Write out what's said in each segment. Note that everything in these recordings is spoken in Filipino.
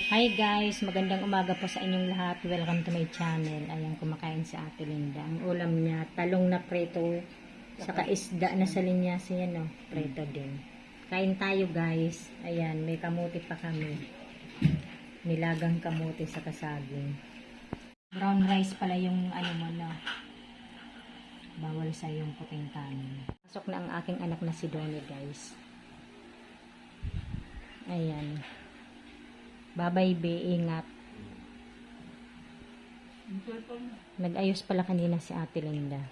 Hi guys, magandang umaga po sa inyong lahat. Welcome to my channel. Ayan, kumakain si Ate Linda. Ang ulam niya, talong na preto, saka isda na sa linyas yan, no? Preto din. Kain tayo guys. Ayan, may kamuti pa kami. Nilagang kamuti sa kasaging. Brown rice pala yung ano mo, no? Bawal sa yung puting kanin. Pasok na ang aking anak na si Donnie guys. Ayan. Babay be, ingat. Nag-ayos pala kanina si Ate Linda.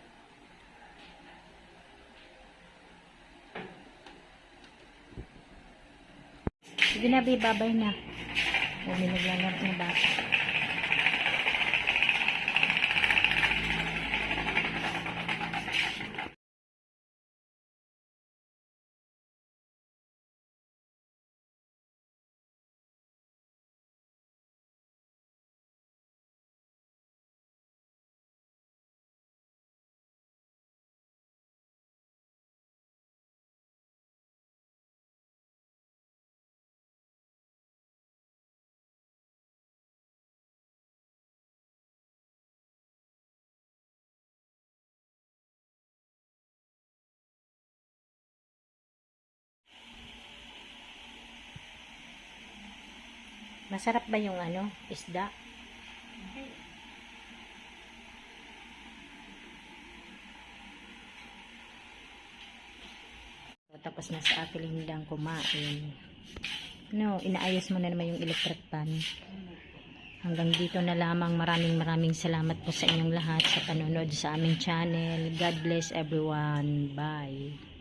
Sige na be, babay na. May naglalaro na bata. Masarap ba yung ano, isda? Tapos na sa Ate Lindang kumain. No, inaayos mo na naman yung electric pan. Hanggang dito na lamang. Maraming salamat po sa inyong lahat sa panonood sa aming channel. God bless everyone. Bye.